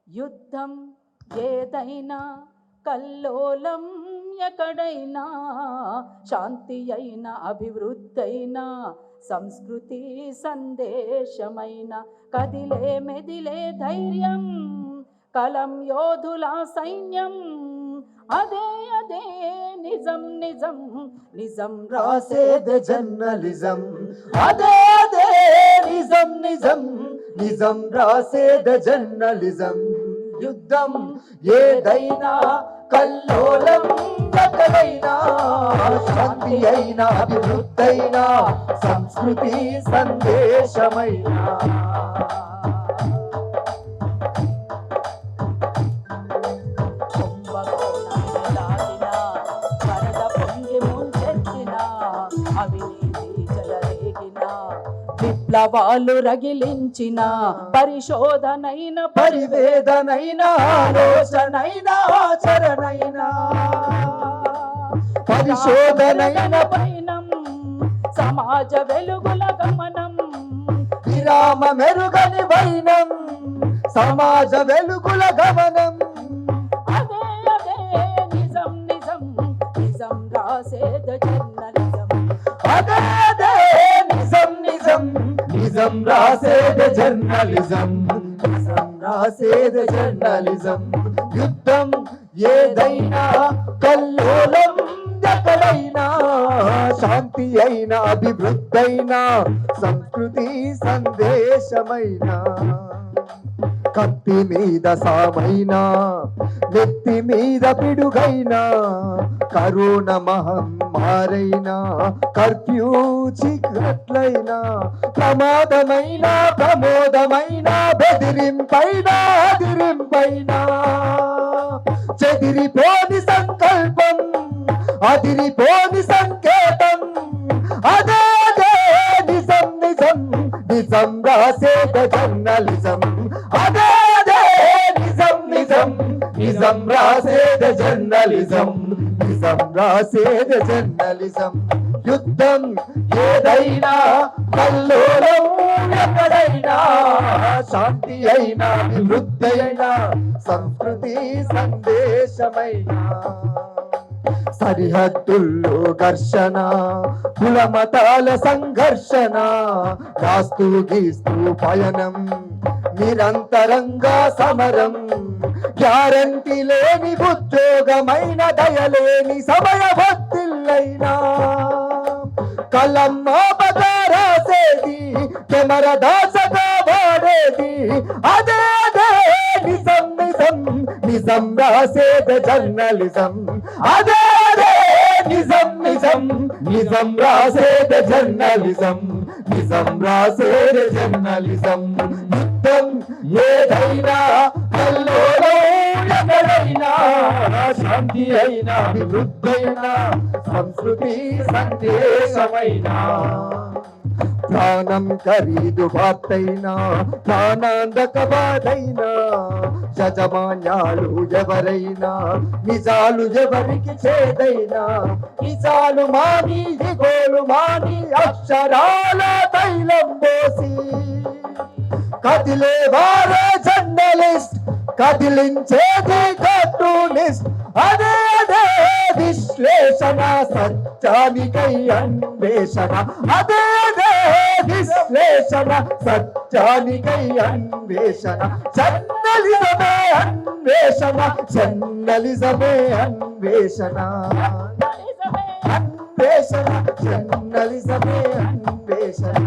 యుద్ధం ఏదైనా కల్లోలం ఎక్కడైనా, శాంతి అయిన అభివృద్ధైన సంస్కృతి సందేశమైన, కదిలే మెదిలే ధైర్యం కలం యోధుల సైన్యం, అదే అదే నిజం నిజం నిజం రాసేది జర్నలిజం, అదే అదే నిజం నిజం నిజం రాసేది జర్నలిజం. యుద్ధం ఏదైనా కల్లోలం ఎక్కడైనా, శాంతి అయినా అభివృద్ధైనా సంస్కృతి సందేశమైనా. విప్లవాలు రగిలించిన పరిశోధనైన పరివేదనైన ఆలోచనైన ఆచరణైన, పరిశోధనైన పయనం సమాజ వెలుగుల గమనం, విరామ మెరుగని వైనం సమాజ వెలుగుల గమనం. అదే అదే నిజం నిజం నిజం రాసేద జర్నలిజం, అదే అదే నిజం నిజం నిజం రాసేది జర్నలిజం, నిజం రాసేది జర్నలిజం. యుద్ధం ఏదైనా కల్లోలం ఎక్కడైనా, శాంతి అయినా అభివృద్ధైనా సంస్కృతి సందేశమైనా. కత్తి మీద సామైనా నెత్తి మీద పిడుగైనా, కరోనా మహమ్మారైనా కర్ఫ్యూ చీకట్లైనా, ప్రమాదమైన ప్రమోదమైన బెదిరింపైన అదిరింపైన, చెదిరిపోని సంకల్పం అదిరిపోని సంకేతం, అదే అదే నిజం నిజం నిజం రాసేది జర్నలిజం, అదే అదే నిజం నిజం నిజం రాసేది జర్నలిజం, నిజం రాసేది జర్నలిజం. యుద్ధం ఏదైనా కల్లోలం ఎక్కడైనా, శాంతి అయినా అభివృద్ధి అయినా సంస్కృతి సందేశమైనా. సరిహద్దుల్లో ఘర్షణ కుల మతాల సంఘర్షణ, రాస్తూ గీస్తూ పయనం నిరంతరంగా సమరం, గ్యారంటీ లేని ఉద్యోగమైన దయలేని సమయ భక్తులైనా, కలం ఆపగా రాసేది కెమెరా దాసగా వాడేది, అదే అదే నిజం నిజం నిజం రాసేది జర్నలిజం, అదే అదే నిజం నిజం నిజం రాసేది జర్నలిజం, నిజం రాసేది జర్నలిజం. యుద్ధం ఏదైనా కల్లోలం ఎక్కడైనా, శాంతి అయినా అభివృద్ధి అయినా సంస్కృతి సందేశమైనా. ప్రాణం ఖరీదు వార్తైనా ప్రాణాందక బాధైనా, యజమాన్యాలు ఎవరైనా నిజాలు ఎవరికి చేదైనా, నిజాలు మాని దిగోలు మాని అక్షరాల తైలం పోసి, కదిలే వారే జర్నలిస్ట్ కదిలించేది కార్టూనిస్ట్, అదే అదే విశ్లేషణ సత్యానికై అన్వేషణ, అదే అదే విశ్లేషణ సత్యానికై అన్వేషణ. జర్నలిజమే అన్వేషణ, జర్నలిజమే అన్వేషణ, అన్వేషణ జర్నలిజమే అన్వేషణ.